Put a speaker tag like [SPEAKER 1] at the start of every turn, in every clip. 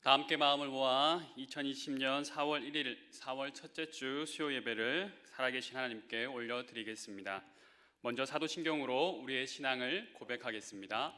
[SPEAKER 1] 다 함께 마음을 모아 2020년 4월 1일 4월 첫째 주 수요 예배를 살아계신 하나님께 올려드리겠습니다. 먼저 사도신경으로 우리의 신앙을 고백하겠습니다.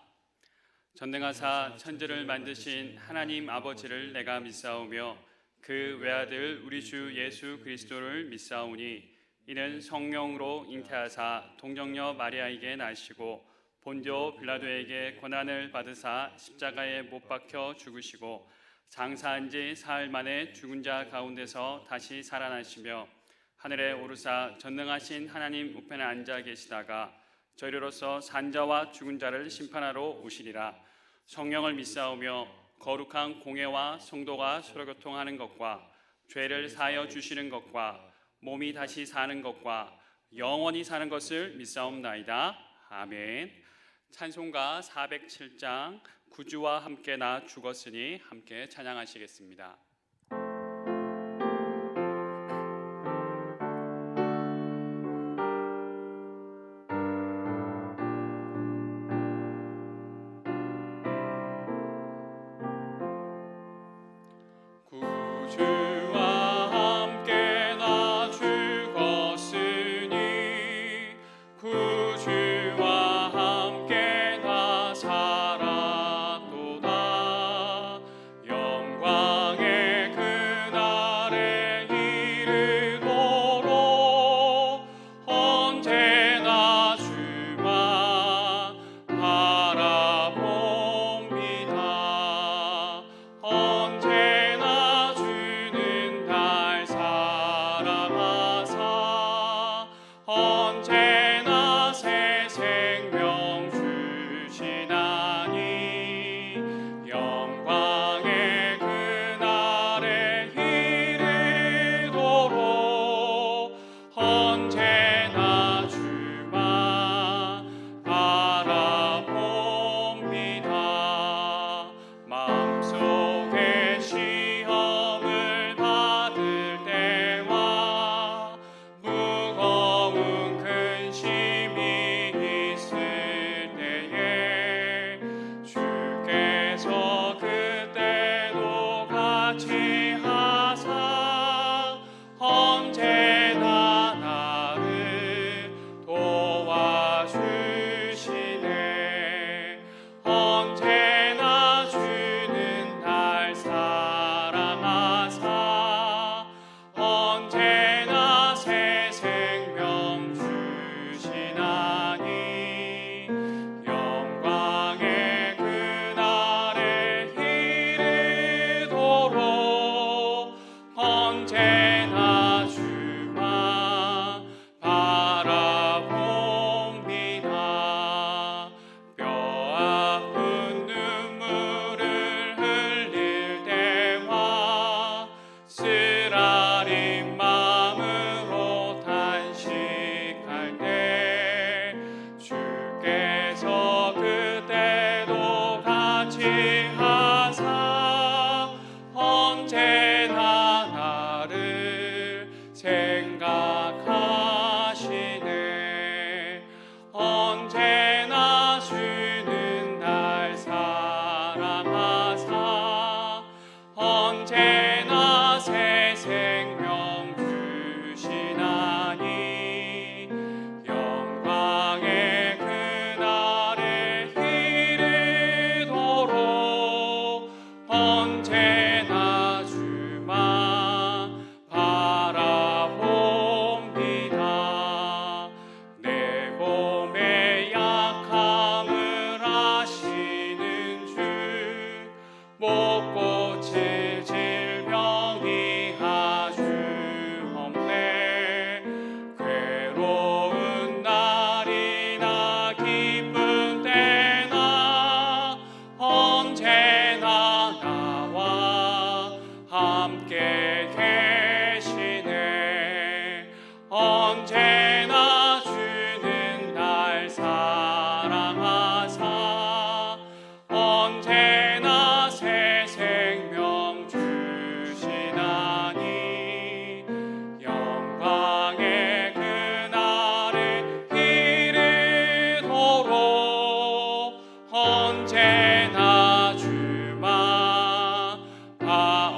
[SPEAKER 1] 전능하사 천지를 만드신 하나님 아버지를 내가 믿사오며 그 외아들 우리 주 예수 그리스도를 믿사오니 이는 성령으로 잉태하사 동정녀 마리아에게 나시고 본디오 빌라도에게 고난을 받으사 십자가에 못 박혀 죽으시고 장사한 지 사흘 만에 죽은 자 가운데서 다시 살아나시며 하늘에 오르사 전능하신 하나님 우편에 앉아 계시다가 저희로서 산자와 죽은 자를 심판하러 오시리라. 성령을 믿사오며 거룩한 공회와 성도가 서로 교통하는 것과 죄를 사하여 주시는 것과 몸이 다시 사는 것과 영원히 사는 것을 믿사옵나이다. 아멘. 찬송가 407장 구주와 함께 나 죽었으니 함께 찬양하시겠습니다.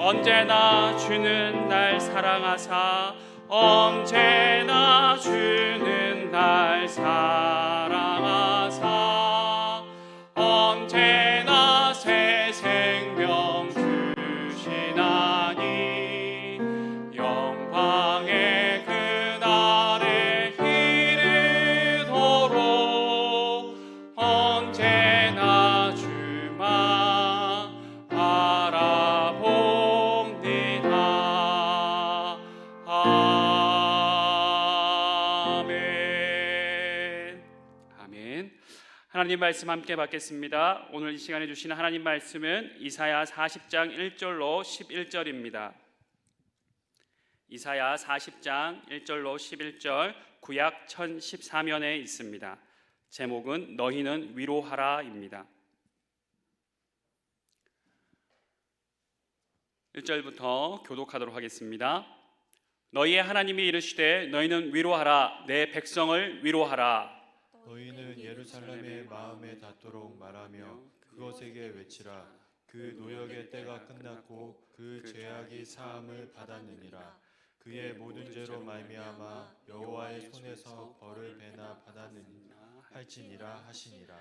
[SPEAKER 1] 언제나 주는 날 사랑하사 언제나 주는 날 사랑하사 언제나 새 생명 주시나니 영광의 그날에 이르도록 언제나 주만 바라봅니다. 아멘. 아멘. 하나님 말씀 함께 받겠습니다. 오늘 이 시간에 주시는 하나님 말씀은 이사야 40장 1절로 11절입니다. 이사야 40장 1절로 11절 구약 1014면에 있습니다. 제목은 너희는 위로하라입니다. 1절부터 교독하도록 하겠습니다. 너희의 하나님이 이르시되 너희는 위로하라 내 백성을 위로하라.
[SPEAKER 2] 너희는 예루살렘의 마음에 닿도록 말하며 그것에게 외치라. 그 노역의 때가 끝났고 그 죄악이 사함을 받았느니라. 그의 모든 죄로 말미암아 여호와의 손에서 벌을 배나 받았느니라 할지니라 하시니라.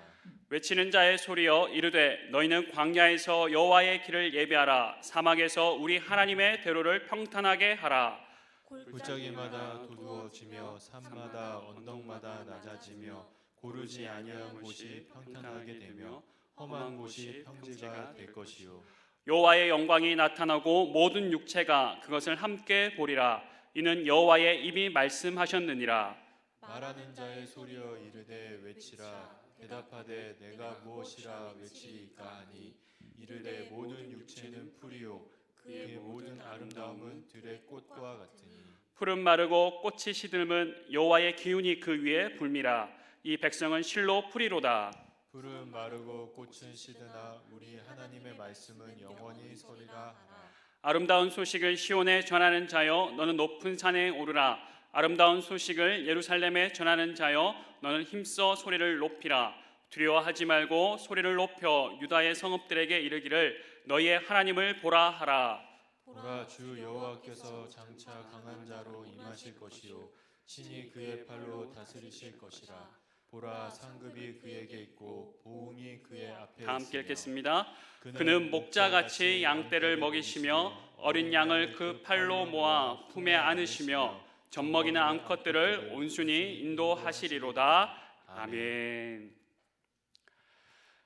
[SPEAKER 1] 외치는 자의 소리여 이르되 너희는 광야에서 여호와의 길을 예비하라. 사막에서 우리 하나님의 대로를 평탄하게 하라.
[SPEAKER 2] 골짜기마다 두두어지며 산마다 언덕마다 낮아지며 고르지 아니한 곳이 평탄하게 되며 험한 곳이 평지가 될 것이요.
[SPEAKER 1] 여호와의 영광이 나타나고 모든 육체가 그것을 함께 보리라. 이는 여호와의 입이 말씀하셨느니라.
[SPEAKER 2] 말하는 자의 소리여 이르되 외치라. 대답하되 내가 무엇이라 외치리까 하니 이르되 모든 육체는 풀이요 그의 모든 아름다움은 들의 꽃과 같으니
[SPEAKER 1] 풀은 마르고 꽃이 시들면 여호와의 기운이 그 위에 불미라. 이 백성은 실로 풀이로다.
[SPEAKER 2] 풀은 마르고 꽃은 시드나 우리 하나님의 말씀은 영원히 서리라 하라.
[SPEAKER 1] 아름다운 소식을 시온에 전하는 자여 너는 높은 산에 오르라. 아름다운 소식을 예루살렘에 전하는 자여 너는 힘써 소리를 높이라. 두려워하지 말고 소리를 높여 유다의 성읍들에게 이르기를 너희의 하나님을 보라 하라.
[SPEAKER 2] 보라 주 여호와께서 장차 강한 자로 임하실 것이요 친히 그의 팔로 다스리실 것이라. 보라 상급이 그에게 있고 보응이 그의 앞에 있으며.
[SPEAKER 1] 다 함께 읽겠습니다. 그는 목자같이 양떼를 먹이시며 어린 양을 그 팔로 모아 품에 안으시며 젖먹이는 암컷들을 온순히 인도하시리로다. 아멘.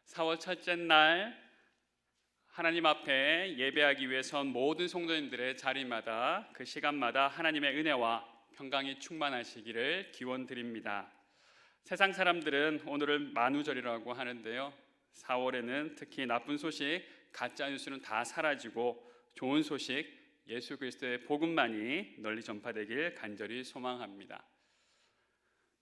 [SPEAKER 1] 4월 첫째 날 하나님 앞에 예배하기 위해 선 모든 성도님들의 자리마다 그 시간마다 하나님의 은혜와 평강이 충만하시기를 기원드립니다. 세상 사람들은 오늘을 만우절이라고 하는데요, 4월에는 특히 나쁜 소식, 가짜 뉴스는 다 사라지고 좋은 소식, 예수 그리스도의 복음만이 널리 전파되길 간절히 소망합니다.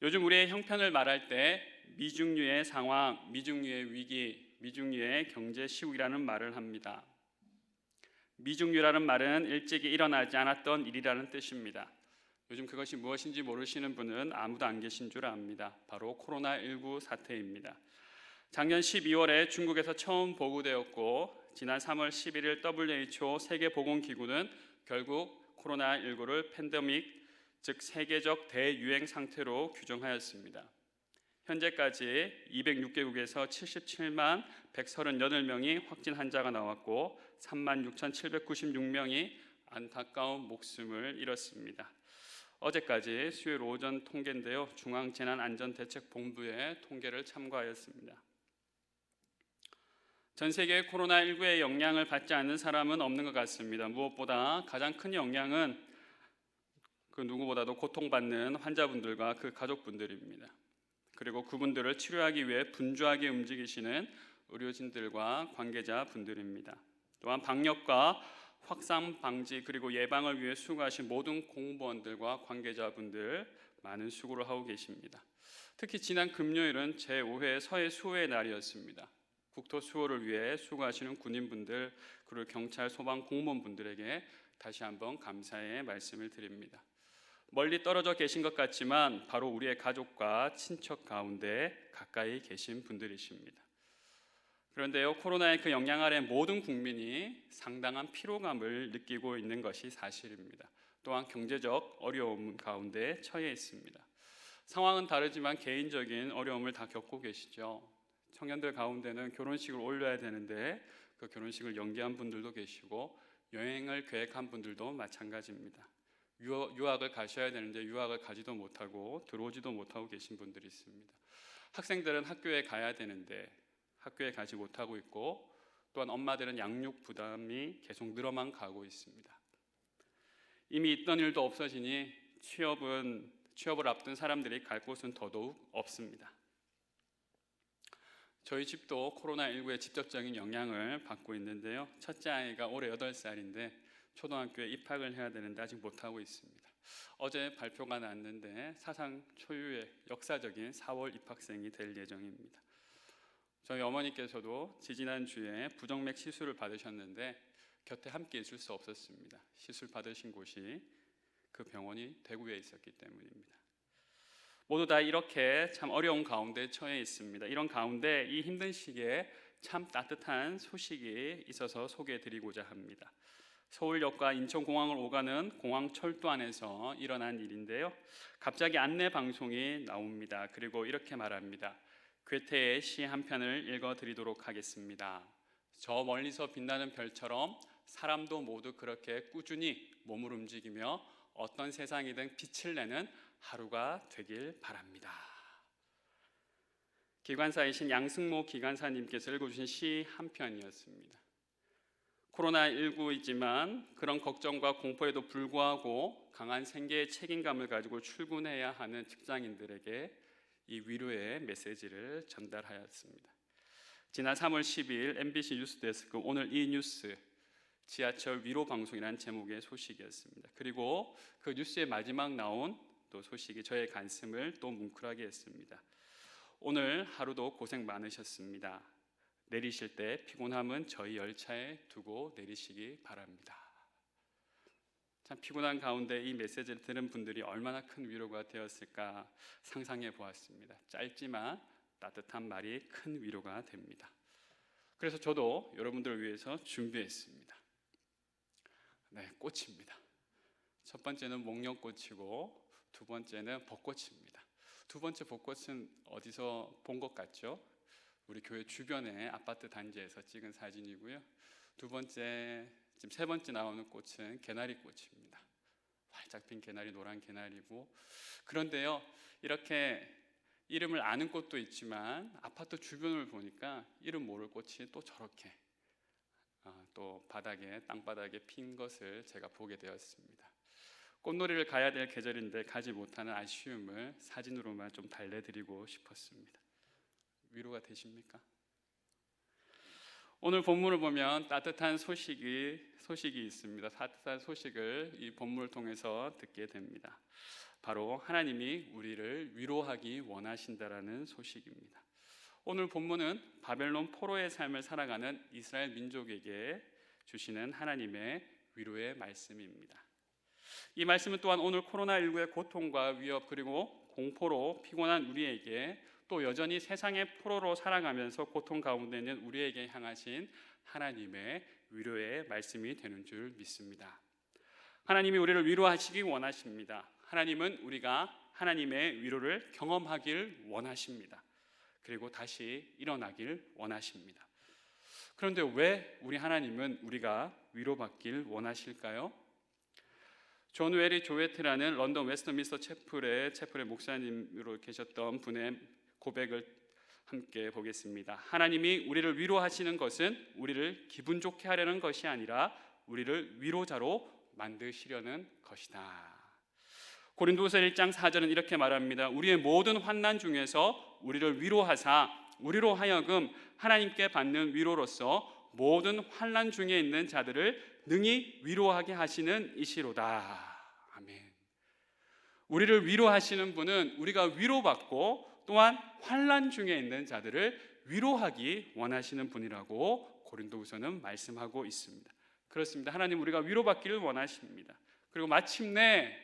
[SPEAKER 1] 요즘 우리의 형편을 말할 때 미중유의 상황, 미중유의 위기, 미중유의 경제 시국이라는 말을 합니다. 미중유라는 말은 일찍이 일어나지 않았던 일이라는 뜻입니다. 요즘 그것이 무엇인지 모르시는 분은 아무도 안 계신 줄 압니다. 바로 코로나19 사태입니다. 작년 12월에 중국에서 처음 보고되었고 지난 3월 11일 WHO 세계보건기구는 결국 코로나19를 팬데믹, 즉 세계적 대유행 상태로 규정하였습니다. 현재까지 206개국에서 77만 138명이 확진 환자가 나왔고 36,796명이 안타까운 목숨을 잃었습니다. 어제까지 수요일 오전 통계인데요, 중앙재난안전대책본부의 통계를 참고하였습니다. 전 세계 코로나19의 영향을 받지 않는 사람은 없는 것 같습니다. 무엇보다 가장 큰 영향은 그 누구보다도 고통받는 환자분들과 그 가족분들입니다. 그리고 그분들을 치료하기 위해 분주하게 움직이시는 의료진들과 관계자분들입니다. 또한 방역과 확산 방지 그리고 예방을 위해 수고하신 모든 공무원들과 관계자분들 많은 수고를 하고 계십니다. 특히 지난 금요일은 제5회 서해 수호의 날이었습니다. 국토 수호를 위해 수고하시는 군인분들 그리고 경찰, 소방 공무원분들에게 다시 한번 감사의 말씀을 드립니다. 멀리 떨어져 계신 것 같지만 바로 우리의 가족과 친척 가운데 가까이 계신 분들이십니다. 그런데요, 코로나의 그 영향 아래 모든 국민이 상당한 피로감을 느끼고 있는 것이 사실입니다. 또한 경제적 어려움 가운데 처해 있습니다. 상황은 다르지만 개인적인 어려움을 다 겪고 계시죠. 청년들 가운데는 결혼식을 올려야 되는데 그 결혼식을 연기한 분들도 계시고, 여행을 계획한 분들도 마찬가지입니다. 유학을 가셔야 되는데 유학을 가지도 못하고 들어오지도 못하고 계신 분들이 있습니다. 학생들은 학교에 가야 되는데 학교에 가지 못하고 있고, 또한 엄마들은 양육 부담이 계속 늘어만 가고 있습니다. 이미 있던 일도 없어지니 취업을 앞둔 사람들이 갈 곳은 더더욱 없습니다. 저희 집도 코로나19의 직접적인 영향을 받고 있는데요, 첫째 아이가 올해 8살인데 초등학교에 입학을 해야 되는데 아직 못하고 있습니다. 어제 발표가 났는데 사상 초유의 역사적인 4월 입학생이 될 예정입니다. 저희 어머니께서도 지지난주에 부정맥 시술을 받으셨는데 곁에 함께 있을 수 없었습니다. 시술 받으신 곳이 그 병원이 대구에 있었기 때문입니다. 모두 다 이렇게 참 어려운 가운데 처해 있습니다. 이런 가운데 이 힘든 시기에 참 따뜻한 소식이 있어서 소개해드리고자 합니다. 서울역과 인천공항을 오가는 공항철도 안에서 일어난 일인데요, 갑자기 안내 방송이 나옵니다. 그리고 이렇게 말합니다. 괴테의 시 한 편을 읽어드리도록 하겠습니다. 저 멀리서 빛나는 별처럼 사람도 모두 그렇게 꾸준히 몸을 움직이며 어떤 세상이든 빛을 내는 하루가 되길 바랍니다. 기관사이신 양승모 기관사님께서 읽어주신 시 한 편이었습니다. 코로나19이지만 그런 걱정과 공포에도 불구하고 강한 생계의 책임감을 가지고 출근해야 하는 직장인들에게 이 위로의 메시지를 전달하였습니다. 지난 3월 12일 MBC 뉴스데스크 오늘 이 뉴스 지하철 위로 방송이라는 제목의 소식이었습니다. 그리고 그 뉴스의 마지막 나온 또 소식이 저의 가슴을 또 뭉클하게 했습니다. 오늘 하루도 고생 많으셨습니다. 내리실 때 피곤함은 저희 열차에 두고 내리시기 바랍니다. 참 피곤한 가운데 이 메시지를 들은 분들이 얼마나 큰 위로가 되었을까 상상해 보았습니다. 짧지만 따뜻한 말이 큰 위로가 됩니다. 그래서 저도 여러분들을 위해서 준비했습니다. 네, 꽃입니다. 첫 번째는 목련꽃이고 두 번째는 벚꽃입니다. 두 번째 벚꽃은 어디서 본 것 같죠? 우리 교회 주변의 아파트 단지에서 찍은 사진이고요. 두 번째, 지금 세 번째 나오는 꽃은 개나리꽃입니다. 활짝 핀 개나리, 노란 개나리고, 그런데요, 이렇게 이름을 아는 꽃도 있지만 아파트 주변을 보니까 이름 모를 꽃이 또 저렇게 또 바닥에, 땅바닥에 핀 것을 제가 보게 되었습니다. 꽃놀이를 가야 될 계절인데 가지 못하는 아쉬움을 사진으로만 좀 달래드리고 싶었습니다. 위로가 되십니까? 오늘 본문을 보면 따뜻한 소식이 있습니다. 따뜻한 소식을 이 본문을 통해서 듣게 됩니다. 바로 하나님이 우리를 위로하기 원하신다라는 소식입니다. 오늘 본문은 바벨론 포로의 삶을 살아가는 이스라엘 민족에게 주시는 하나님의 위로의 말씀입니다. 이 말씀은 또한 오늘 코로나19의 고통과 위협 그리고 공포로 피곤한 우리에게, 또 여전히 세상의 포로로 살아가면서 고통 가운데 있는 우리에게 향하신 하나님의 위로의 말씀이 되는 줄 믿습니다. 하나님이 우리를 위로하시기 원하십니다. 하나님은 우리가 하나님의 위로를 경험하길 원하십니다. 그리고 다시 일어나길 원하십니다. 그런데 왜 우리 하나님은 우리가 위로받길 원하실까요? 존 웨리 조웨트라는 런던 웨스트민스터 채플의 목사님으로 계셨던 분의 고백을 함께 보겠습니다. 하나님이 우리를 위로하시는 것은 우리를 기분 좋게 하려는 것이 아니라 우리를 위로자로 만드시려는 것이다. 고린도서 1장 4절은 이렇게 말합니다. 우리의 모든 환난 중에서 우리를 위로하사 우리로 하여금 하나님께 받는 위로로서 모든 환난 중에 있는 자들을 능히 위로하게 하시는 이시로다. 아멘. 우리를 위로하시는 분은 우리가 위로받고 또한 환난 중에 있는 자들을 위로하기 원하시는 분이라고 고린도후서는 말씀하고 있습니다. 그렇습니다. 하나님 우리가 위로받기를 원하십니다. 그리고 마침내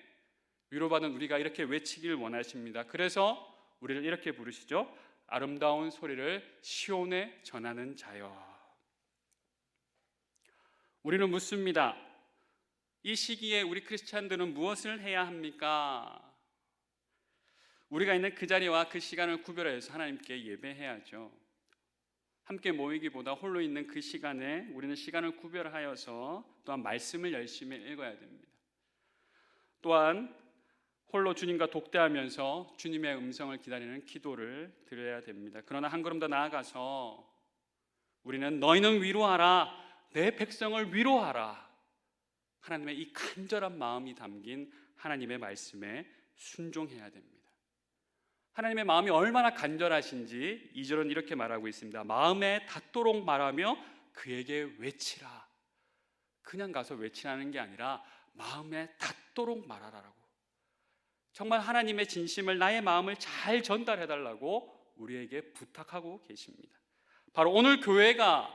[SPEAKER 1] 위로받은 우리가 이렇게 외치기를 원하십니다. 그래서 우리를 이렇게 부르시죠. 아름다운 소리를 시온에 전하는 자여. 우리는 묻습니다. 이 시기에 우리 크리스찬들은 무엇을 해야 합니까? 우리가 있는 그 자리와 그 시간을 구별해서 하나님께 예배해야죠. 함께 모이기보다 홀로 있는 그 시간에 우리는 시간을 구별하여서 또한 말씀을 열심히 읽어야 됩니다. 또한 홀로 주님과 독대하면서 주님의 음성을 기다리는 기도를 드려야 됩니다. 그러나 한 걸음 더 나아가서 우리는 너희는 위로하라, 내 백성을 위로하라, 하나님의 이 간절한 마음이 담긴 하나님의 말씀에 순종해야 됩니다. 하나님의 마음이 얼마나 간절하신지 2절은 이렇게 말하고 있습니다. 마음에 닿도록 말하며 그에게 외치라. 그냥 가서 외치라는 게 아니라 마음에 닿도록 말하라라고. 정말 하나님의 진심을, 나의 마음을 잘 전달해달라고 우리에게 부탁하고 계십니다. 바로 오늘 교회가,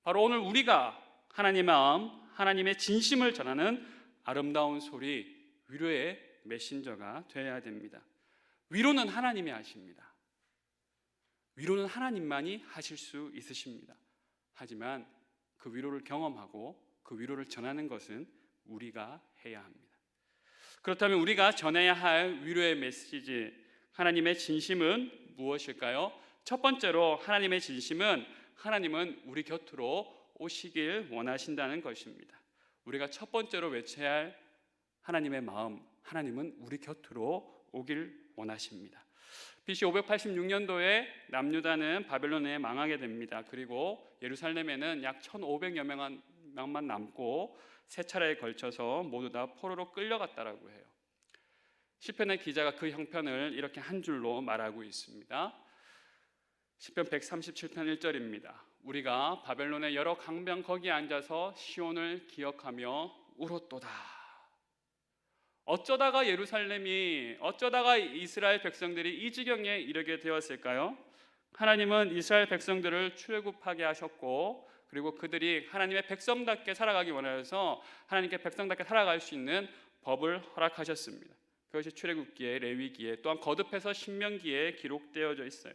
[SPEAKER 1] 바로 오늘 우리가 하나님의 마음, 하나님의 진심을 전하는 아름다운 소리, 위로의 메신저가 되어야 됩니다. 위로는 하나님이 하십니다. 위로는 하나님만이 하실 수 있으십니다. 하지만 그 위로를 경험하고 그 위로를 전하는 것은 우리가 해야 합니다. 그렇다면 우리가 전해야 할 위로의 메시지, 하나님의 진심은 무엇일까요? 첫 번째로 하나님의 진심은 하나님은 우리 곁으로 오시길 원하신다는 것입니다. 우리가 첫 번째로 외쳐야 할 하나님의 마음, 하나님은 우리 곁으로 오길 원하십니다. BC 586년도에 남유다는 바벨론에 망하게 됩니다. 그리고 예루살렘에는 약 1,500여 명만 남고 세 차례에 걸쳐서 모두 다 포로로 끌려갔다라고 해요. 시편의 기자가 그 형편을 이렇게 한 줄로 말하고 있습니다. 시편 137편 1절입니다. 우리가 바벨론의 여러 강변 거기에 앉아서 시온을 기억하며 울었도다. 어쩌다가 예루살렘이, 어쩌다가 이스라엘 백성들이 이 지경에 이르게 되었을까요? 하나님은 이스라엘 백성들을 출애굽하게 하셨고, 그리고 그들이 하나님의 백성답게 살아가기 원하여서 하나님께 백성답게 살아갈 수 있는 법을 허락하셨습니다. 그것이 출애굽기에, 레위기에, 또한 거듭해서 신명기에 기록되어져 있어요.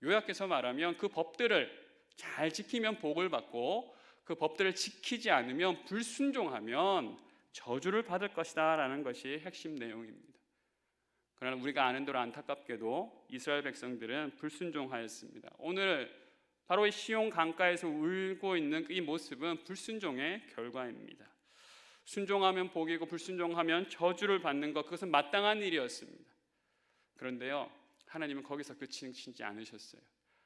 [SPEAKER 1] 요약해서 말하면 그 법들을 잘 지키면 복을 받고 그 법들을 지키지 않으면, 불순종하면 저주를 받을 것이다 라는 것이 핵심 내용입니다. 그러나 우리가 아는 대로 안타깝게도 이스라엘 백성들은 불순종하였습니다. 오늘 바로 이 시온 강가에서 울고 있는 이 모습은 불순종의 결과입니다. 순종하면 복이고 불순종하면 저주를 받는 것, 그것은 마땅한 일이었습니다. 그런데요, 하나님은 거기서 그치지 않으셨어요.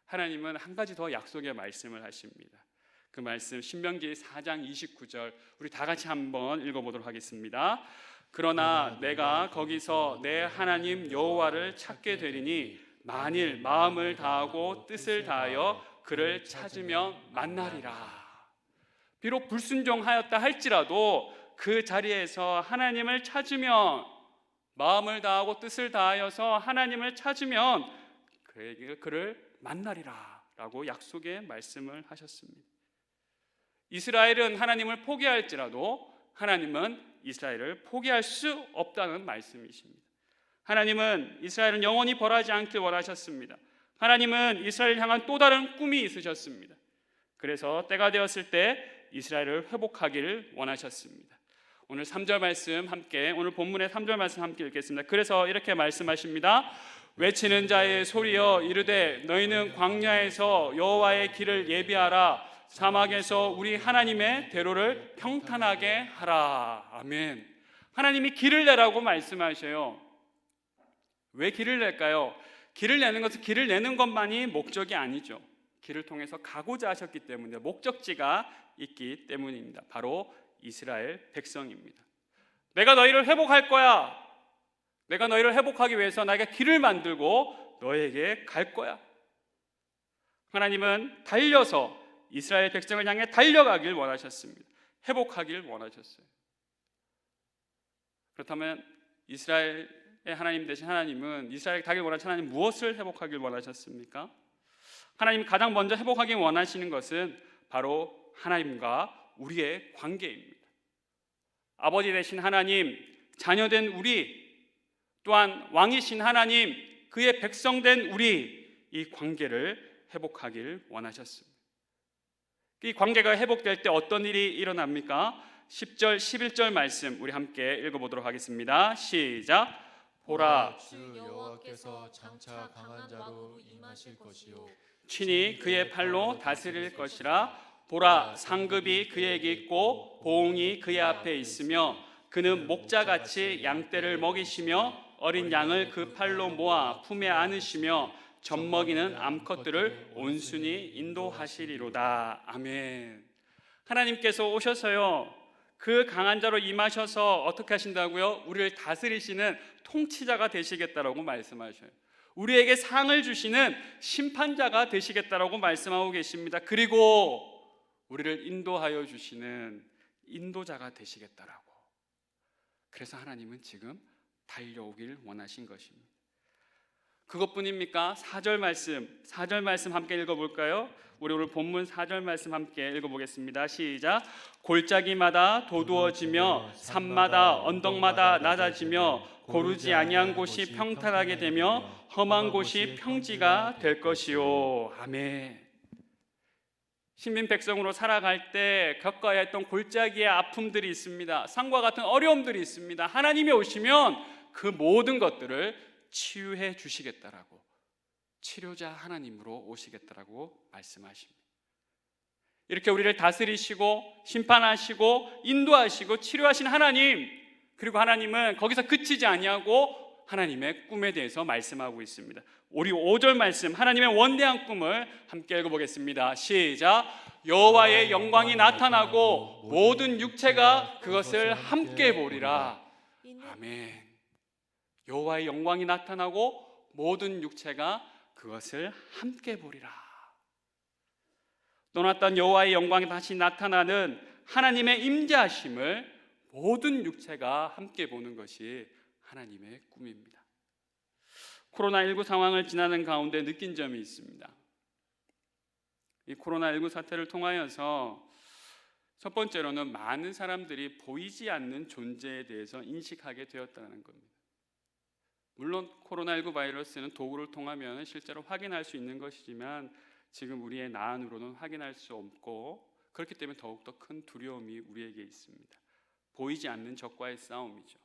[SPEAKER 1] 하나님은 한 가지 더 약속의 말씀을 하십니다. 그 말씀 신명기 4장 29절 우리 다 같이 한번 읽어보도록 하겠습니다. 그러나 내가 거기서 내 하나님 여호와를 찾게 되리니 만일 마음을 다하고 뜻을 다하여 그를 찾으면 만나리라. 비록 불순종하였다 할지라도 그 자리에서 하나님을 찾으면, 마음을 다하고 뜻을 다하여서 하나님을 찾으면 그에게 그를 만나리라 라고 약속의 말씀을 하셨습니다. 이스라엘은 하나님을 포기할지라도 하나님은 이스라엘을 포기할 수 없다는 말씀이십니다. 하나님은 이스라엘은 영원히 벌하지 않길 원하셨습니다. 하나님은 이스라엘을 향한 또 다른 꿈이 있으셨습니다. 그래서 때가 되었을 때 이스라엘을 회복하기를 원하셨습니다. 오늘 3절 말씀 함께, 오늘 본문의 3절 말씀 함께 읽겠습니다. 그래서 이렇게 말씀하십니다. 외치는 자의 소리여 이르되 너희는 광야에서 여호와의 길을 예비하라. 사막에서 우리 하나님의 대로를 평탄하게 하라. 아멘. 하나님이 길을 내라고 말씀하셔요. 왜 길을 낼까요? 길을 내는 것은 길을 내는 것만이 목적이 아니죠. 길을 통해서 가고자 하셨기 때문에, 목적지가 있기 때문입니다. 바로 이스라엘 백성입니다. 내가 너희를 회복할 거야. 내가 너희를 회복하기 위해서 내가 길을 만들고 너희에게 갈 거야. 하나님은 달려서 이스라엘 백성을 향해 달려가길 원하셨습니다. 회복하길 원하셨어요. 그렇다면 이스라엘의 하나님 되신 하나님은, 이스라엘 가길 원하신 하나님 무엇을 회복하길 원하셨습니까? 하나님 가장 먼저 회복하길 원하시는 것은 바로 하나님과 우리의 관계입니다. 아버지 되신 하나님, 자녀된 우리, 또한 왕이신 하나님, 그의 백성된 우리, 이 관계를 회복하길 원하셨습니다. 이 관계가 회복될 때 어떤 일이 일어납니까? 10절, 11절 말씀 우리 함께 읽어보도록 하겠습니다. 시작. 보라,
[SPEAKER 2] 주 여호와께서 장차 강한 자로 임하실 것이요
[SPEAKER 1] 친히 그의 팔로 다스릴 것이라. 보라, 상급이 그에게 있고 보응이 그의 앞에 있으며 그는 목자같이 양떼를 먹이시며 어린 양을 그 팔로 모아 품에 안으시며 젖먹이는 암컷들을 온순히 인도하시리로다. 아멘. 하나님께서 오셔서요, 그 강한 자로 임하셔서 어떻게 하신다고요? 우리를 다스리시는 통치자가 되시겠다라고 말씀하셔요. 우리에게 상을 주시는 심판자가 되시겠다라고 말씀하고 계십니다. 그리고 우리를 인도하여 주시는 인도자가 되시겠다라고. 그래서 하나님은 지금 달려오길 원하신 것입니다. 그것뿐입니까? 4절 말씀 함께 읽어볼까요? 우리 오늘 본문 4절 말씀 함께 읽어보겠습니다. 시작. 골짜기마다 도두어지며 산마다 언덕마다 낮아지며 고르지 아니한 곳이 평탄하게 되며 험한 곳이 평지가 될 것이요. 아멘. 신민 백성으로 살아갈 때 겪어야 했던 골짜기의 아픔들이 있습니다. 산과 같은 어려움들이 있습니다. 하나님이 오시면 그 모든 것들을 치유해 주시겠다라고, 치료자 하나님으로 오시겠다라고 말씀하십니다. 이렇게 우리를 다스리시고 심판하시고 인도하시고 치료하신 하나님, 그리고 하나님은 거기서 그치지 아니하고 하나님의 꿈에 대해서 말씀하고 있습니다. 우리 5절 말씀, 하나님의 원대한 꿈을 함께 읽어보겠습니다. 시작. 여호와의 영광이 나타나고 모든 육체가 그것을 함께 보리라. 아멘. 여호와의 영광이 나타나고 모든 육체가 그것을 함께 보리라. 떠났던 여호와의 영광이 다시 나타나는 하나님의 임재하심을 모든 육체가 함께 보는 것이 하나님의 꿈입니다. 코로나19 상황을 지나는 가운데 느낀 점이 있습니다. 이 코로나19 사태를 통하여서 첫 번째로는 많은 사람들이 보이지 않는 존재에 대해서 인식하게 되었다는 겁니다. 물론 코로나19 바이러스는 도구를 통하면 실제로 확인할 수 있는 것이지만 지금 우리의 나안으로는 확인할 수 없고, 그렇기 때문에 더욱더 큰 두려움이 우리에게 있습니다. 보이지 않는 적과의 싸움이죠.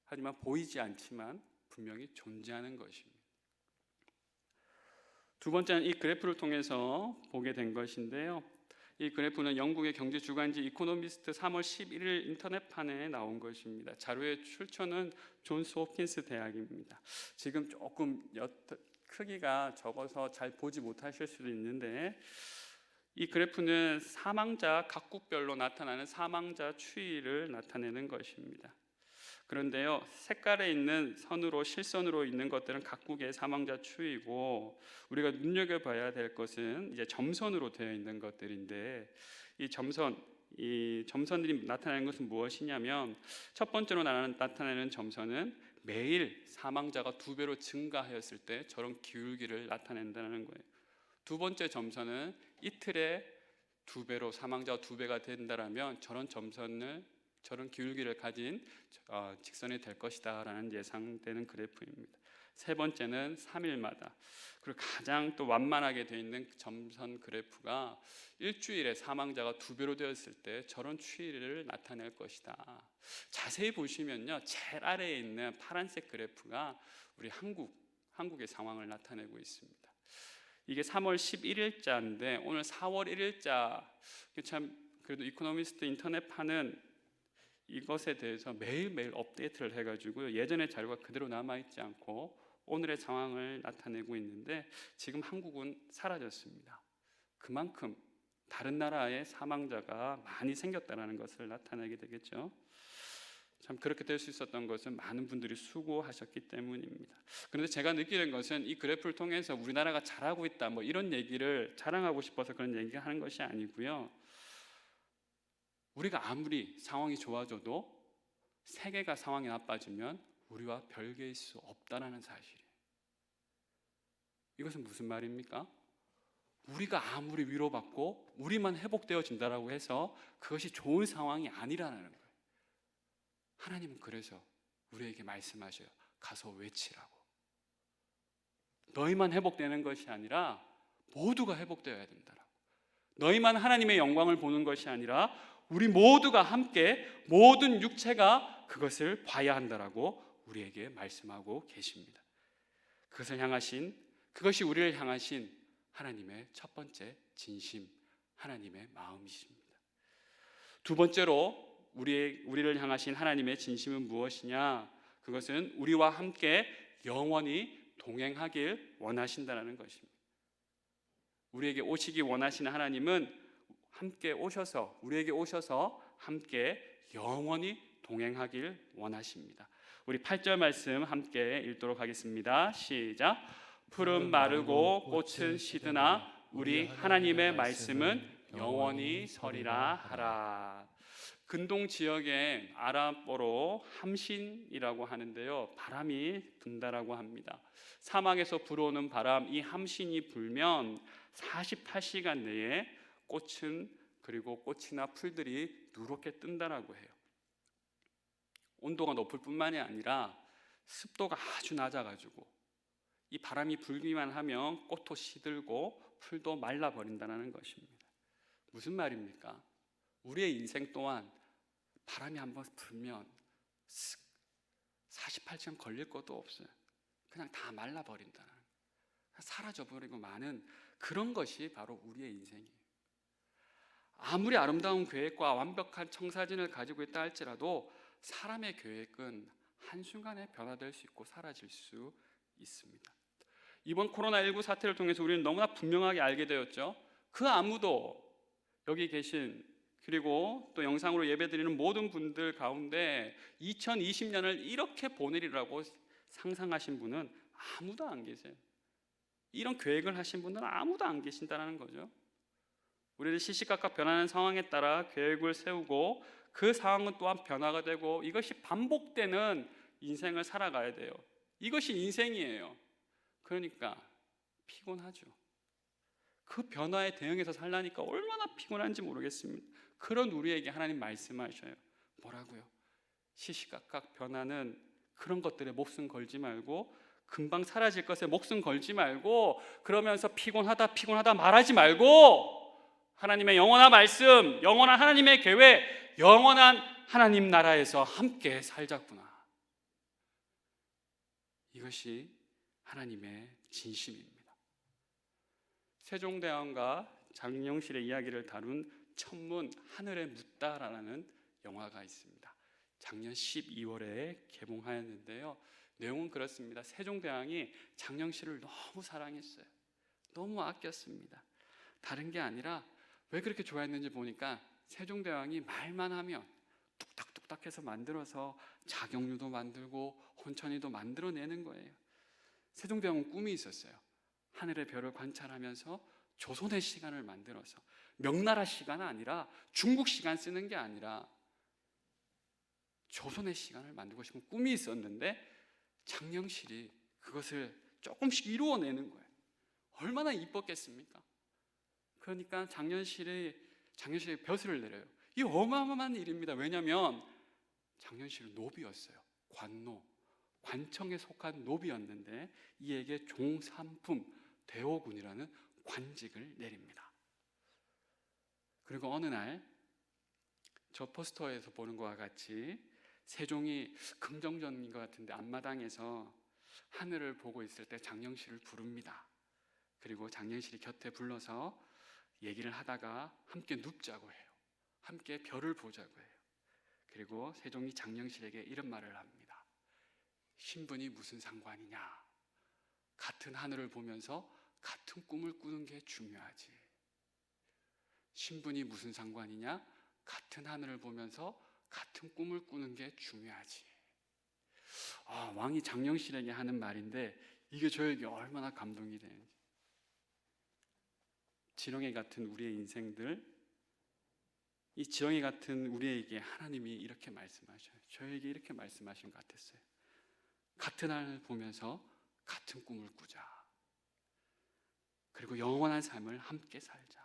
[SPEAKER 1] 하지만 보이지 않지만 분명히 존재하는 것입니다. 두 번째는 이 그래프를 통해서 보게 된 것인데요, 이 그래프는 영국의 경제 주간지 이코노미스트 3월 11일 인터넷판에 나온 것입니다. 자료의 출처는 존스 홉킨스 대학입니다. 지금 조금 크기가 적어서 잘 보지 못하실 수도 있는데, 이 그래프는 사망자 각국별로 나타나는 사망자 추이를 나타내는 것입니다. 그런데요, 색깔에 있는 선으로 실선으로 있는 것들은 각국의 사망자 추이고, 우리가 눈여겨봐야 될 것은 이제 점선으로 되어 있는 것들인데, 이 점선들이 나타내는 것은 무엇이냐면, 첫 번째로 나타내는 점선은 매일 사망자가 2배로 증가하였을 때 저런 기울기를 나타낸다는 거예요. 두 번째 점선은 이틀에 2배로 사망자가 2배가 된다라면 저런 기울기를 가진 직선이 될 것이다 라는 예상되는 그래프입니다. 세 번째는 3일마다, 그리고 가장 또 완만하게 되어 있는 점선 그래프가 일주일에 사망자가 2배로 되었을 때 저런 추이를 나타낼 것이다. 자세히 보시면요, 제일 아래에 있는 파란색 그래프가 우리 한국의 상황을 나타내고 있습니다. 이게 3월 11일자인데 오늘 4월 1일자, 참 그래도 이코노미스트 인터넷판은 이것에 대해서 매일매일 업데이트를 해가지고 예전의 자료가 그대로 남아있지 않고 오늘의 상황을 나타내고 있는데, 지금 한국은 사라졌습니다. 그만큼 다른 나라의 사망자가 많이 생겼다는 것을 나타내게 되겠죠. 참 그렇게 될 수 있었던 것은 많은 분들이 수고하셨기 때문입니다. 그런데 제가 느끼는 것은 이 그래프를 통해서 우리나라가 잘하고 있다 뭐 이런 얘기를 자랑하고 싶어서 그런 얘기를 하는 것이 아니고요, 우리가 아무리 상황이 좋아져도 세계가 상황이 나빠지면 우리와 별개일 수 없다는 사실이에요. 이것은 무슨 말입니까? 우리가 아무리 위로받고 우리만 회복되어진다라고 해서 그것이 좋은 상황이 아니라는 거예요. 하나님은 그래서 우리에게 말씀하셔요. 가서 외치라고. 너희만 회복되는 것이 아니라 모두가 회복되어야 된다라고. 너희만 하나님의 영광을 보는 것이 아니라 우리 모두가 함께 모든 육체가 그것을 봐야 한다라고 우리에게 말씀하고 계십니다. 그것이 우리를 향하신 하나님의 첫 번째 진심, 하나님의 마음이십니다. 두 번째로 우리를 향하신 하나님의 진심은 무엇이냐? 그것은 우리와 함께 영원히 동행하길 원하신다는 것입니다. 우리에게 오시기 원하시는 하나님은 우리에게 오셔서 함께 영원히 동행하길 원하십니다. 우리 8절 말씀 함께 읽도록 하겠습니다. 시작. 푸른 마르고 꽃은 시드나 우리 하나님의 말씀은 영원히 서리라 하라. 근동 지역의 아랍어로 함신이라고 하는데요, 바람이 분다라고 합니다. 사막에서 불어오는 바람, 이 함신이 불면 48시간 내에 꽃이나 풀들이 누렇게 뜬다라고 해요. 온도가 높을 뿐만이 아니라 습도가 아주 낮아가지고 이 바람이 불기만 하면 꽃도 시들고 풀도 말라버린다는 것입니다. 무슨 말입니까? 우리의 인생 또한 바람이 한번 불면 48시간 걸릴 것도 없어요. 그냥 다 말라버린다는, 사라져버리고 마는 그런 것이 바로 우리의 인생이에요. 아무리 아름다운 계획과 완벽한 청사진을 가지고 있다 할지라도 사람의 계획은 한순간에 변화될 수 있고 사라질 수 있습니다. 이번 코로나19 사태를 통해서 우리는 너무나 분명하게 알게 되었죠. 그 아무도 여기 계신, 그리고 또 영상으로 예배드리는 모든 분들 가운데 2020년을 이렇게 보내리라고 상상하신 분은 아무도 안 계세요. 이런 계획을 하신 분들은 아무도 안 계신다는 거죠. 우리는 시시각각 변하는 상황에 따라 계획을 세우고 그 상황은 또한 변화가 되고 이것이 반복되는 인생을 살아가야 돼요. 이것이 인생이에요. 그러니까 피곤하죠. 그 변화에 대응해서 살라니까 얼마나 피곤한지 모르겠습니다. 그런 우리에게 하나님 말씀하셔요. 뭐라고요? 시시각각 변하는 그런 것들에 목숨 걸지 말고, 금방 사라질 것에 목숨 걸지 말고, 그러면서 피곤하다 말하지 말고 하나님의 영원한 말씀, 영원한 하나님의 계획, 영원한 하나님 나라에서 함께 살자꾸나. 이것이 하나님의 진심입니다. 세종대왕과 장영실의 이야기를 다룬 천문 하늘에 묻다라는 영화가 있습니다. 작년 12월에 개봉하였는데요. 내용은 그렇습니다. 세종대왕이 장영실을 너무 사랑했어요. 너무 아꼈습니다. 다른 게 아니라 왜 그렇게 좋아했는지 보니까 세종대왕이 말만 하면 뚝딱뚝딱 해서 만들어서 자경류도 만들고 혼천이도 만들어내는 거예요. 세종대왕은 꿈이 있었어요. 하늘의 별을 관찰하면서 조선의 시간을 만들어서, 명나라 시간은 아니라 중국 시간 쓰는 게 아니라 조선의 시간을 만들고 싶은 꿈이 있었는데 장영실이 그것을 조금씩 이루어내는 거예요. 얼마나 이뻤겠습니까? 그러니까 장영실이 벼슬을 내려요. 이 어마어마한 일입니다. 왜냐하면 장영실은 노비였어요. 관청에 속한 노비였는데 이에게 종삼품 대호군이라는 관직을 내립니다. 그리고 어느 날 저 포스터에서 보는 것과 같이 세종이 긍정적인 것 같은데 앞마당에서 하늘을 보고 있을 때 장영실을 부릅니다. 그리고 장영실이 곁에 불러서 얘기를 하다가 함께 눕자고 해요. 함께 별을 보자고 해요. 그리고 세종이 장영실에게 이런 말을 합니다. 신분이 무슨 상관이냐? 같은 하늘을 보면서 같은 꿈을 꾸는 게 중요하지. 신분이 무슨 상관이냐? 같은 하늘을 보면서 같은 꿈을 꾸는 게 중요하지. 왕이 장영실에게 하는 말인데 이게 저에게 얼마나 감동이 되는지. 지렁이 같은 우리의 인생들, 이 지렁이 같은 우리에게 하나님이 이렇게 말씀하셔요. 저에게 이렇게 말씀하신 것 같았어요. 같은 하늘을 보면서 같은 꿈을 꾸자. 그리고 영원한 삶을 함께 살자.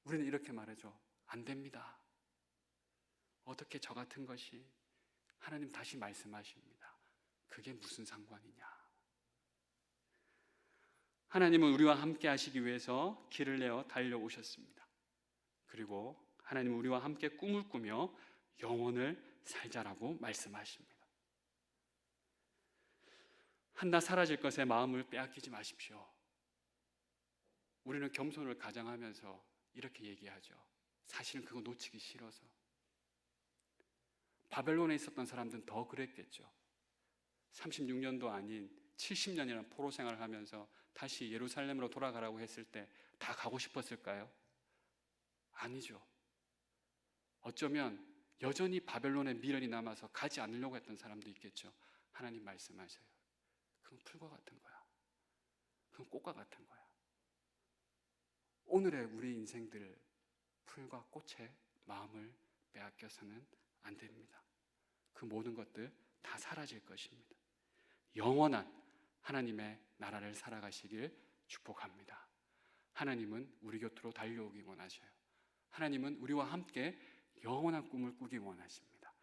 [SPEAKER 1] 우리는 이렇게 말하죠. 안 됩니다. 어떻게 저 같은 것이? 하나님 다시 말씀하십니다. 그게 무슨 상관이냐? 하나님은 우리와 함께 하시기 위해서 길을 내어 달려오셨습니다. 그리고 하나님은 우리와 함께 꿈을 꾸며 영원을 살자라고 말씀하십니다. 한나 사라질 것에 마음을 빼앗기지 마십시오. 우리는 겸손을 가장하면서 이렇게 얘기하죠. 사실은 그거 놓치기 싫어서. 바벨론에 있었던 사람들은 더 그랬겠죠. 36년도 아닌 70년이라는 포로 생활을 하면서 다시 예루살렘으로 돌아가라고 했을 때 다 가고 싶었을까요? 아니죠. 어쩌면 여전히 바벨론의 미련이 남아서 가지 않으려고 했던 사람도 있겠죠. 하나님 말씀하세요. 그건 풀과 같은 거야. 그건 꽃과 같은 거야. 오늘의 우리 인생들 풀과 꽃에 마음을 빼앗겨서는 안 됩니다. 그 모든 것들 다 사라질 것입니다. 영원한 하나님의 나라를 살아가시길 축복합니다. 하나님은 우리 곁으로 달려오기 원하셔요. 하나님은 우리와 함께 영원한 꿈을 꾸기 원하십니다.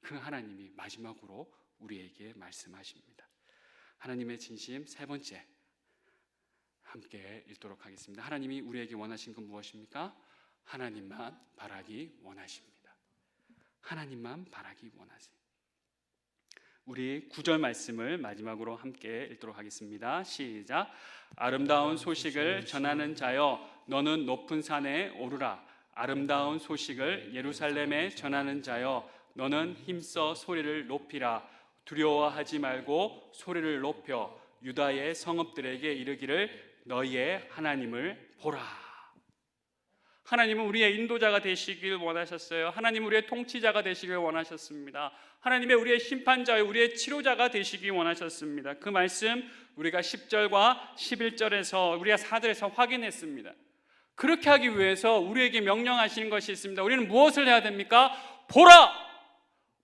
[SPEAKER 1] 그 하나님이 마지막으로 우리에게 말씀하십니다. 하나님의 진심 세 번째 함께 읽도록 하겠습니다. 하나님이 우리에게 원하신 건 무엇입니까? 하나님만 바라기 원하십니다. 하나님만 바라기 원하세요. 우리 9절 말씀을 마지막으로 함께 읽도록 하겠습니다. 시작. 아름다운 소식을 전하는 자여 너는 높은 산에 오르라. 아름다운 소식을 예루살렘에 전하는 자여 너는 힘써 소리를 높이라. 두려워하지 말고 소리를 높여 유다의 성읍들에게 이르기를 너희의 하나님을 보라. 하나님은 우리의 인도자가 되시길 원하셨어요. 하나님은 우리의 통치자가 되시길 원하셨습니다. 하나님의 우리의 심판자요 우리의 치료자가 되시길 원하셨습니다. 그 말씀 우리가 10절과 11절에서 우리가 4절에서 확인했습니다. 그렇게 하기 위해서 우리에게 명령하시는 것이 있습니다. 우리는 무엇을 해야 됩니까? 보라!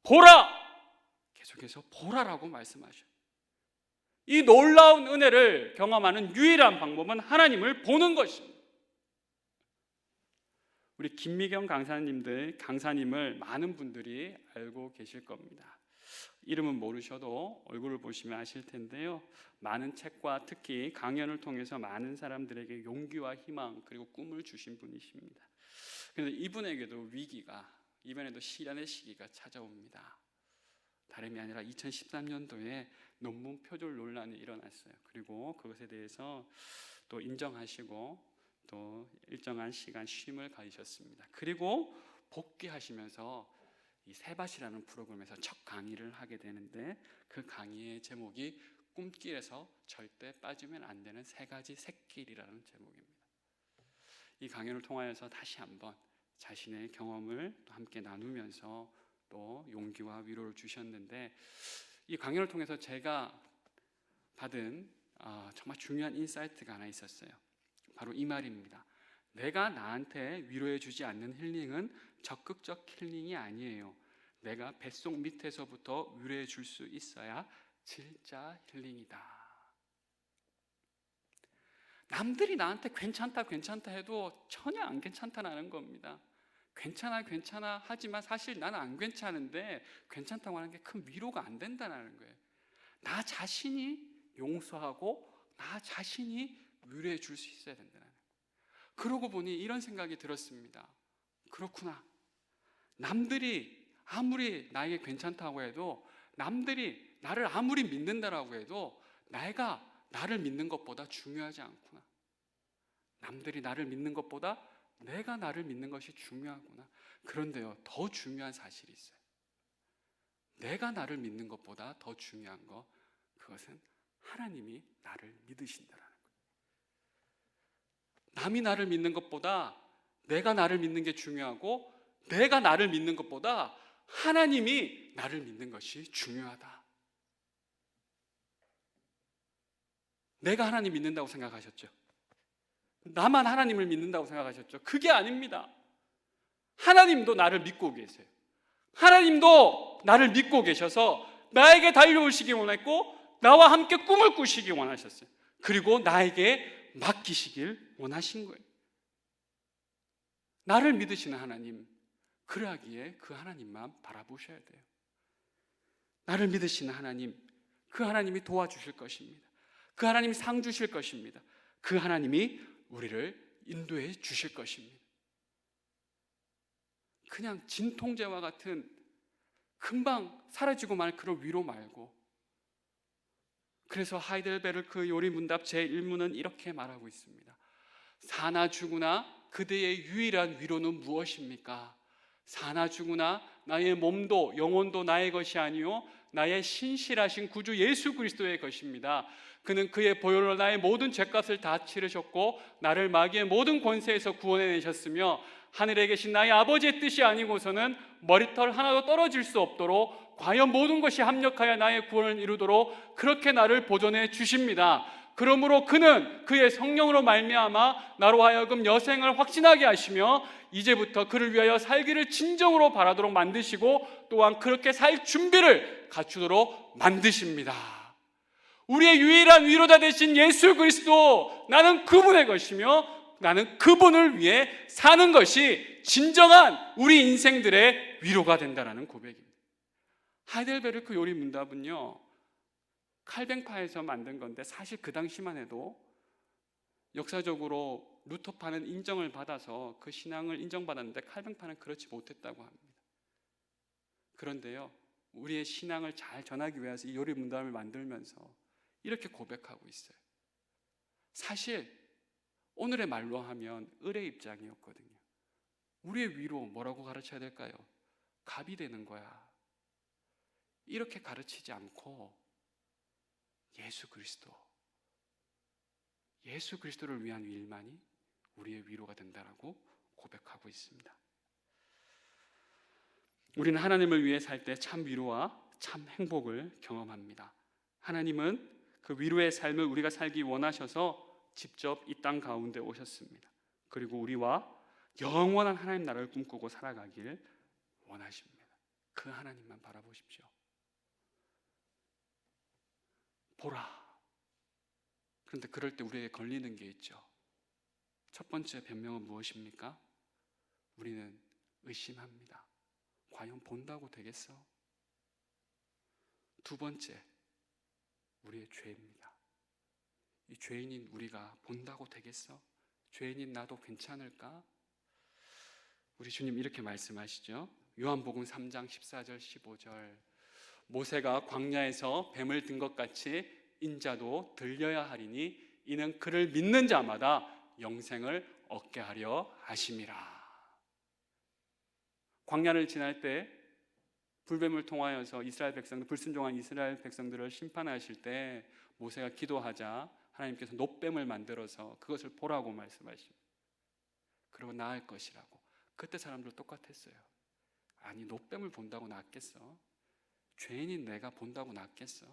[SPEAKER 1] 보라! 계속해서 보라라고 말씀하셔요. 이 놀라운 은혜를 경험하는 유일한 방법은 하나님을 보는 것입니다. 우리 김미경 강사님을 많은 분들이 알고 계실 겁니다. 이름은 모르셔도 얼굴을 보시면 아실 텐데요. 많은 책과 특히 강연을 통해서 많은 사람들에게 용기와 희망 그리고 꿈을 주신 분이십니다. 그런데 이분에게도 위기가, 이번에도 시련의 시기가 찾아옵니다. 다름이 아니라 2013년도에 논문 표절 논란이 일어났어요. 그리고 그것에 대해서 또 인정하시고 또 일정한 시간 쉼을 가지셨습니다. 그리고 복귀하시면서 이 새밭이라는 프로그램에서 첫 강의를 하게 되는데 그 강의의 제목이 꿈길에서 절대 빠지면 안 되는 세 가지 샛길이라는 제목입니다. 이 강연을 통하여서 다시 한번 자신의 경험을 또 함께 나누면서 또 용기와 위로를 주셨는데 이 강연을 통해서 제가 받은 정말 중요한 인사이트가 하나 있었어요. 바로 이 말입니다. 내가 나한테 위로해 주지 않는 힐링은 적극적 힐링이 아니에요. 내가 뱃속 밑에서부터 위로해 줄 수 있어야 진짜 힐링이다. 남들이 나한테 괜찮다 해도 전혀 안 괜찮다는 겁니다. 괜찮아 하지만 사실 나는 안 괜찮은데 괜찮다고 하는 게 큰 위로가 안 된다는 거예요. 나 자신이 용서하고 나 자신이 위로해 줄 수 있어야 된다는 거예요. 그러고 보니 이런 생각이 들었습니다. 그렇구나. 남들이 아무리 나에게 괜찮다고 해도 남들이 나를 아무리 믿는다라고 해도 내가 나를 믿는 것보다 중요하지 않구나. 남들이 나를 믿는 것보다 내가 나를 믿는 것이 중요하구나. 그런데요, 더 중요한 사실이 있어요. 내가 나를 믿는 것보다 더 중요한 것, 그것은 하나님이 나를 믿으신다라는 거예요. 남이 나를 믿는 것보다 내가 나를 믿는 게 중요하고 내가 나를 믿는 것보다 하나님이 나를 믿는 것이 중요하다. 내가 하나님 믿는다고 생각하셨죠? 나만 하나님을 믿는다고 생각하셨죠? 그게 아닙니다. 하나님도 나를 믿고 계세요. 하나님도 나를 믿고 계셔서 나에게 달려오시기 원했고 나와 함께 꿈을 꾸시기 원하셨어요. 그리고 나에게 맡기시길 원하신 거예요. 나를 믿으시는 하나님, 그러하기에 그 하나님만 바라보셔야 돼요. 나를 믿으시는 하나님, 그 하나님이 도와주실 것입니다. 그 하나님이 상 주실 것입니다. 그 하나님이 우리를 인도해 주실 것입니다. 그냥 진통제와 같은 금방 사라지고 말 그런 위로 말고, 그래서 하이델베르크 요리문답 제1문은 이렇게 말하고 있습니다. 사나 죽으나 그대의 유일한 위로는 무엇입니까? 사나 죽으나 나의 몸도 영혼도 나의 것이 아니요 나의 신실하신 구주 예수 그리스도의 것입니다. 그는 그의 보혈로 나의 모든 죄값을 다 치르셨고 나를 마귀의 모든 권세에서 구원해내셨으며 하늘에 계신 나의 아버지의 뜻이 아니고서는 머리털 하나도 떨어질 수 없도록 과연 모든 것이 합력하여 나의 구원을 이루도록 그렇게 나를 보존해 주십니다. 그러므로 그는 그의 성령으로 말미암아 나로 하여금 여생을 확신하게 하시며 이제부터 그를 위하여 살기를 진정으로 바라도록 만드시고 또한 그렇게 살 준비를 갖추도록 만드십니다. 우리의 유일한 위로자 되신 예수 그리스도, 나는 그분의 것이며 나는 그분을 위해 사는 것이 진정한 우리 인생들의 위로가 된다는 고백입니다. 하이델베르크 요리문답은요, 칼뱅파에서 만든 건데 사실 그 당시만 해도 역사적으로 루터파는 인정을 받아서 그 신앙을 인정받았는데 칼뱅파는 그렇지 못했다고 합니다. 그런데요, 우리의 신앙을 잘 전하기 위해서 이 요리문답을 만들면서 이렇게 고백하고 있어요. 사실 오늘의 말로 하면 을의 입장이었거든요. 우리의 위로 뭐라고 가르쳐야 될까요? 갑이 되는 거야. 이렇게 가르치지 않고 예수 그리스도를 위한 일만이 우리의 위로가 된다라고 고백하고 있습니다. 우리는 하나님을 위해 살 때 참 위로와 참 행복을 경험합니다. 하나님은 그 위로의 삶을 우리가 살기 원하셔서 직접 이 땅 가운데 오셨습니다. 그리고 우리와 영원한 하나님 나라를 꿈꾸고 살아가길 원하십니다. 그 하나님만 바라보십시오. 보라. 그런데 그럴 때 우리에게 걸리는 게 있죠. 첫 번째 변명은 무엇입니까? 우리는 의심합니다. 과연 본다고 되겠어? 두 번째, 우리의 죄입니다. 이 죄인인 우리가 본다고 되겠어? 죄인인 나도 괜찮을까? 우리 주님 이렇게 말씀하시죠. 요한복음 3장 14절 15절, 모세가 광야에서 뱀을 든 것 같이 인자도 들려야 하리니 이는 그를 믿는 자마다 영생을 얻게 하려 하심이라. 광야를 지날 때 불뱀을 통하여서 이스라엘 백성들, 불순종한 이스라엘 백성들을 심판하실 때 모세가 기도하자 하나님께서 놋뱀을 만들어서 그것을 보라고 말씀하십니다. 그리고 나을 것이라고. 그때 사람들 똑같았어요. 아니, 놋뱀을 본다고 낫겠어? 죄인인 내가 본다고 낫겠어?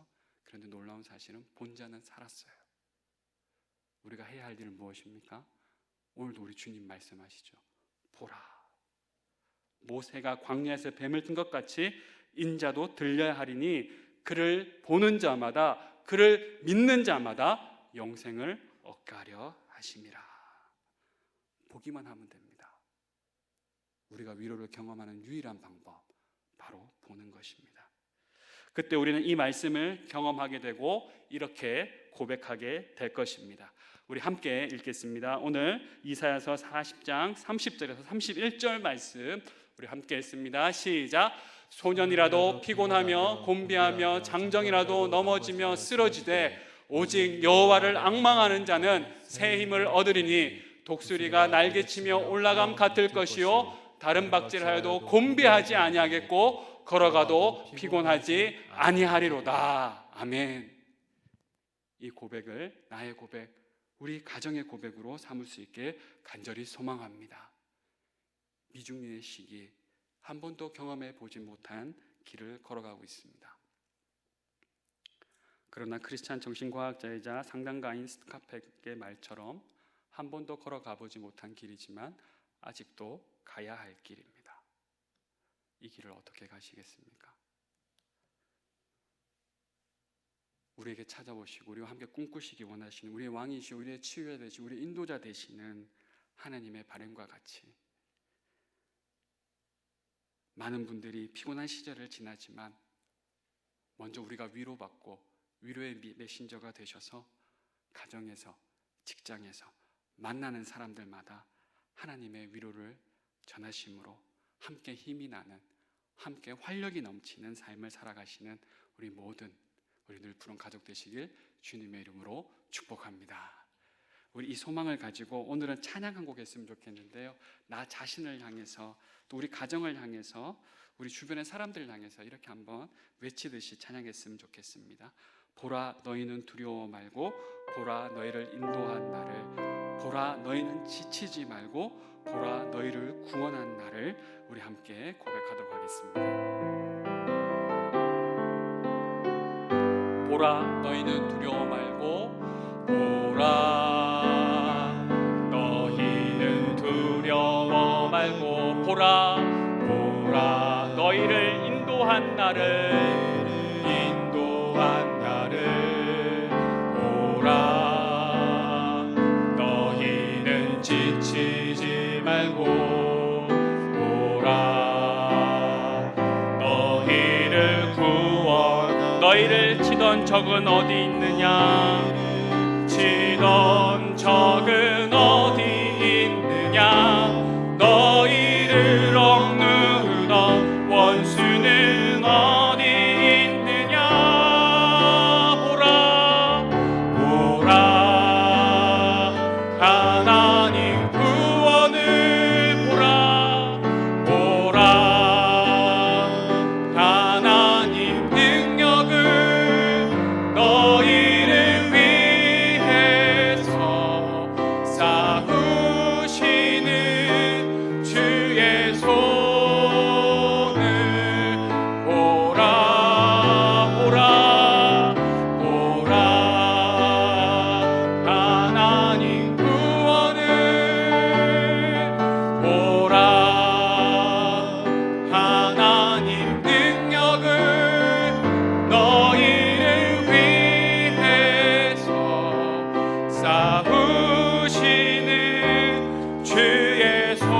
[SPEAKER 1] 그런데 놀라운 사실은 본 자는 살았어요. 우리가 해야 할 일은 무엇입니까? 오늘도 우리 주님 말씀하시죠. 보라. 모세가 광야에서 뱀을 든 것 같이 인자도 들려야 하리니 그를 보는 자마다, 그를 믿는 자마다 영생을 얻게 하려 하심이라. 보기만 하면 됩니다. 우리가 위로를 경험하는 유일한 방법, 바로 보는 것입니다. 그때 우리는 이 말씀을 경험하게 되고 이렇게 고백하게 될 것입니다. 우리 함께 읽겠습니다. 오늘 이사야서 40장 30절에서 31절 말씀 우리 함께 읽습니다. 시작. 소년이라도 피곤하며 곤비하며 장정이라도 넘어지며 쓰러지되 오직 여호와를 앙망하는 자는 새 힘을 얻으리니 독수리가 날개치며 올라감 같을 것이요 다른 박질하여도 곤비하지 아니하겠고 걸어가도 피곤하지 아니하리로다. 아멘. 이 고백을 나의 고백, 우리 가정의 고백으로 삼을 수 있게 간절히 소망합니다. 미중년의 시기, 한 번도 경험해 보지 못한 길을 걸어가고 있습니다. 그러나 크리스찬 정신과학자이자 상담가인 스카펙의 말처럼 한 번도 걸어가 보지 못한 길이지만 아직도 가야 할 길입니다. 이 길을 어떻게 가시겠습니까? 우리에게 찾아오시고 우리와 함께 꿈꾸시기 원하시는 우리의 왕이시오, 우리의 치유자 되시고 우리의 인도자 되시는 하나님의 바람과 같이 많은 분들이 피곤한 시절을 지나지만 먼저 우리가 위로받고 위로의 메신저가 되셔서 가정에서, 직장에서 만나는 사람들마다 하나님의 위로를 전하심으로 함께 힘이 나는, 함께 활력이 넘치는 삶을 살아가시는 우리 모든 우리 늘 푸른 가족 되시길 주님의 이름으로 축복합니다. 우리 이 소망을 가지고 오늘은 찬양 한 곡 했으면 좋겠는데요, 나 자신을 향해서 또 우리 가정을 향해서 우리 주변의 사람들을 향해서 이렇게 한번 외치듯이 찬양했으면 좋겠습니다. 보라 너희는 두려워 말고, 보라 너희를 인도한 나를, 보라 너희는 지치지 말고, 보라 너희를 구원한 나를 우리 함께 고백하도록 하겠습니다. 보라 너희는 두려워 말고, 보라 너희는 두려워 말고, 보라 보라 너희를 인도한 나를, 인도한 나를, 보라 너희는 지치지 말고, 보라 너희를 구원. 너희를 치던 적은 어디 있느냐, 치던 적은 어디 있느냐, 너희를 억누르던 원수는 어디 있느냐. 보라 보라 하나님 구원을, 보라 보라 하나님 능력을, 너희를 위해서 싸우시는 주의 손을, 보라 보라 보라 하나님 구원을, 보라 하나님 능력을, 너희를 위해서 싸우시는 주의 손을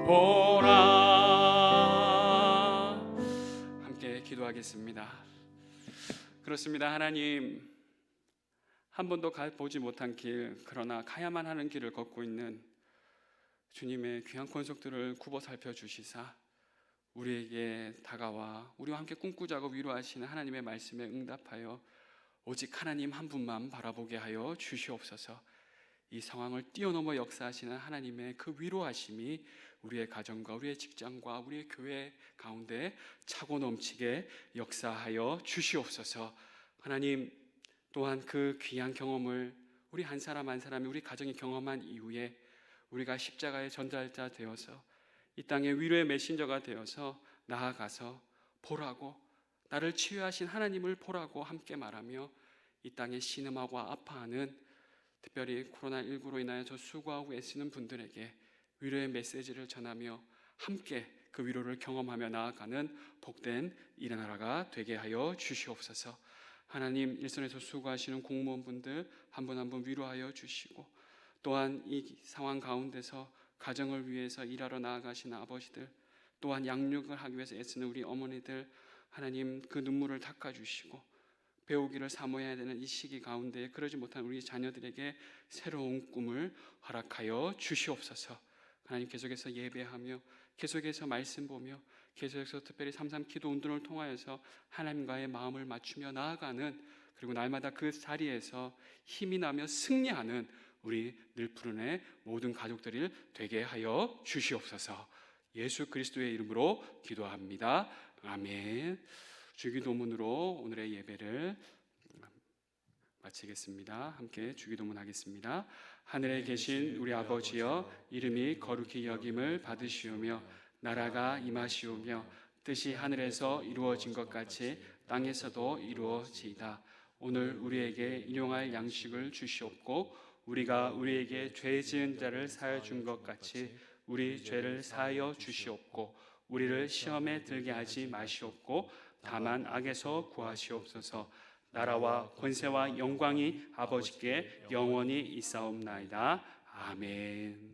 [SPEAKER 1] 보라. 함께 기도하겠습니다. 그렇습니다. 하나님, 한 번도 가보지 못한 길, 그러나 가야만 하는 길을 걷고 있는 주님의 귀한 권속들을 굽어 살펴주시사 우리에게 다가와 우리와 함께 꿈꾸자고 위로하시는 하나님의 말씀에 응답하여 오직 하나님 한 분만 바라보게 하여 주시옵소서. 이 상황을 뛰어넘어 역사하시는 하나님의 그 위로하심이 우리의 가정과 우리의 직장과 우리의 교회 가운데 차고 넘치게 역사하여 주시옵소서. 하나님, 또한 그 귀한 경험을 우리 한 사람 한 사람이 우리 가정이 경험한 이후에 우리가 십자가의 전달자 되어서 이 땅의 위로의 메신저가 되어서 나아가서 보라고, 나를 치유하신 하나님을 보라고 함께 말하며 이 땅에 신음하고 아파하는, 특별히 코로나19로 인하여 저 수고하고 애쓰는 분들에게 위로의 메시지를 전하며 함께 그 위로를 경험하며 나아가는 복된 이 나라가 되게 하여 주시옵소서. 하나님, 일선에서 수고하시는 공무원분들 한 분 한 분 위로하여 주시고, 또한 이 상황 가운데서 가정을 위해서 일하러 나아가시는 아버지들, 또한 양육을 하기 위해서 애쓰는 우리 어머니들, 하나님 그 눈물을 닦아주시고 배우기를 사모해야 되는 이 시기 가운데 그러지 못한 우리 자녀들에게 새로운 꿈을 허락하여 주시옵소서. 하나님, 계속해서 예배하며 계속해서 말씀 보며 계속해서 특별히 3.3 기도 운동을 통하여서 하나님과의 마음을 맞추며 나아가는, 그리고 날마다 그 자리에서 힘이 나며 승리하는 우리 늘푸른의 모든 가족들이 되게 하여 주시옵소서. 예수 그리스도의 이름으로 기도합니다. 아멘. 주기도문으로 오늘의 예배를 마치겠습니다. 함께 주기도문 하겠습니다. 하늘에 계신 우리 아버지여, 이름이 거룩히 여김을 받으시오며 나라가 임하시오며 뜻이 하늘에서 이루어진 것 같이 땅에서도 이루어지이다. 오늘 우리에게 일용할 양식을 주시옵고 우리가 우리에게 죄 지은 자를 사하여 준 것 같이 우리 죄를 사하여 주시옵고 우리를 시험에 들게 하지 마시옵고 다만 악에서 구하시옵소서. 나라와 권세와 영광이 아버지께 영원히 있사옵나이다. 아멘.